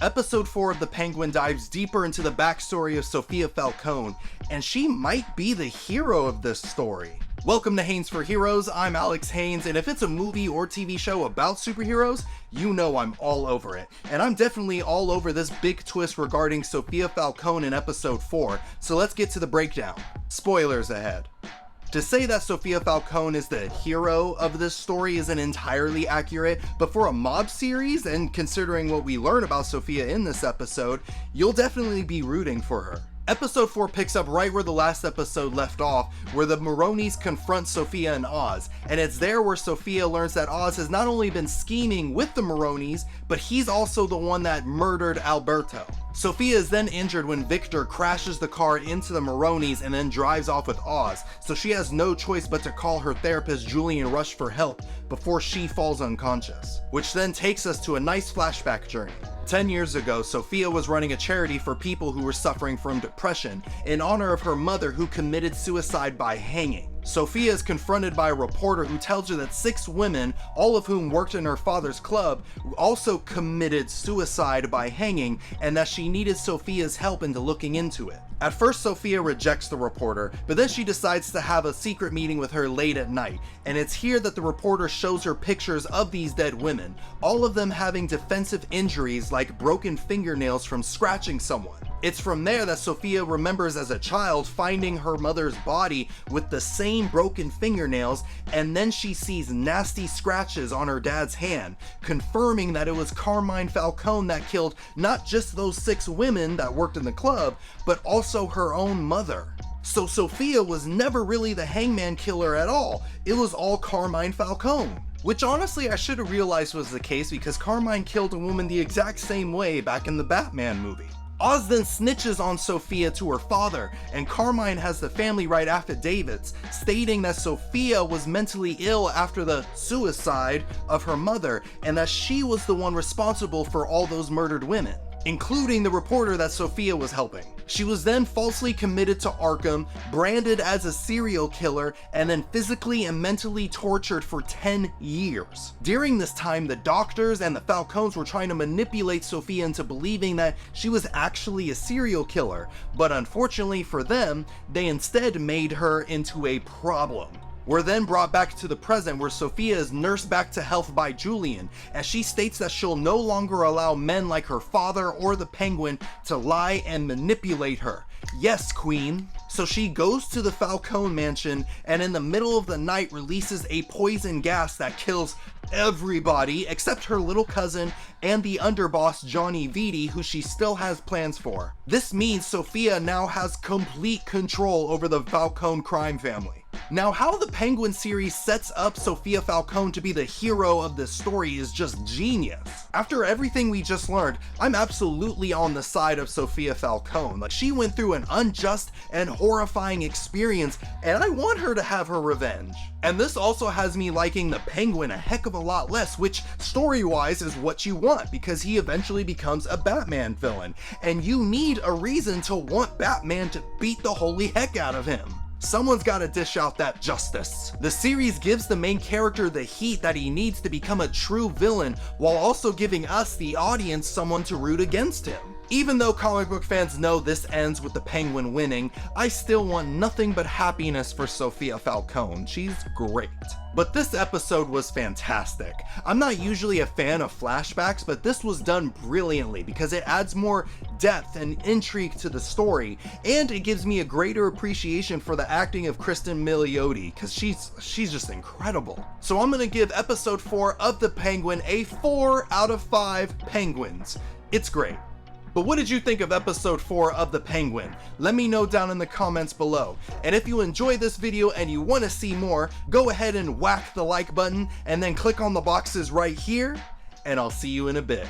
Episode 4 of The Penguin dives deeper into the backstory of Sofia Falcone, and she might be the hero of this story. Welcome to Haynes for Heroes, I'm Alex Haynes, and if it's a movie or TV show about superheroes, you know I'm all over it. And I'm definitely all over this big twist regarding Sofia Falcone in episode 4, so let's get to the breakdown. Spoilers ahead. To say that Sofia Falcone is the hero of this story isn't entirely accurate, but for a mob series, and considering what we learn about Sofia in this episode, you'll definitely be rooting for her. Episode 4 picks up right where the last episode left off, where the Maronis confront Sofia and Oz, and it's there where Sofia learns that Oz has not only been scheming with the Maronis, but he's also the one that murdered Alberto. Sofia is then injured when Victor crashes the car into the Maronis and then drives off with Oz, so she has no choice but to call her therapist Julian Rush for help before she falls unconscious. Which then takes us to a nice flashback journey. 10 years ago, Sofia was running a charity for people who were suffering from depression in honor of her mother who committed suicide by hanging. Sofia is confronted by a reporter who tells her that 6 women, all of whom worked in her father's club, also committed suicide by hanging, and that she needed Sofia's help into looking into it. At first, Sofia rejects the reporter, but then she decides to have a secret meeting with her late at night, and it's here that the reporter shows her pictures of these dead women, all of them having defensive injuries like broken fingernails from scratching someone. It's from there that Sofia remembers as a child finding her mother's body with the same broken fingernails, and then she sees nasty scratches on her dad's hand, confirming that it was Carmine Falcone that killed not just those 6 women that worked in the club, but also her own mother. So Sofia was never really the Hangman killer at all, it was all Carmine Falcone. Which honestly I should have realized was the case because Carmine killed a woman the exact same way back in the Batman movie. Oz then snitches on Sofia to her father, and Carmine has the family write affidavits stating that Sofia was mentally ill after the suicide of her mother, and that she was the one responsible for all those murdered women, including the reporter that Sofia was helping. She was then falsely committed to Arkham, branded as a serial killer, and then physically and mentally tortured for 10 years. During this time, the doctors and the Falcones were trying to manipulate Sofia into believing that she was actually a serial killer, but unfortunately for them, they instead made her into a problem. We're then brought back to the present where Sofia is nursed back to health by Julian, as she states that she'll no longer allow men like her father or the Penguin to lie and manipulate her. Yes, queen. So she goes to the Falcone mansion and in the middle of the night releases a poison gas that kills everybody except her little cousin and the underboss Johnny Vitti, who she still has plans for. This means Sofia now has complete control over the Falcone crime family. Now, how the Penguin series sets up Sofia Falcone to be the hero of this story is just genius. After everything we just learned, I'm absolutely on the side of Sofia Falcone. Like, she went through an unjust and horrifying experience, and I want her to have her revenge. And this also has me liking the Penguin a heck of a lot less, which story-wise is what you want, because he eventually becomes a Batman villain, and you need a reason to want Batman to beat the holy heck out of him. Someone's gotta dish out that justice. The series gives the main character the heat that he needs to become a true villain, while also giving us, the audience, someone to root against him. Even though comic book fans know this ends with the Penguin winning, I still want nothing but happiness for Sofia Falcone. She's great. But this episode was fantastic. I'm not usually a fan of flashbacks, but this was done brilliantly because it adds more depth and intrigue to the story, and it gives me a greater appreciation for the acting of Kristen Milioti, because she's just incredible. So I'm gonna give episode 4 of The Penguin a 4 out of 5 penguins. It's great. But what did you think of episode 4 of The Penguin? Let me know down in the comments below. And if you enjoyed this video and you want to see more, go ahead and whack the like button and then click on the boxes right here, and I'll see you in a bit.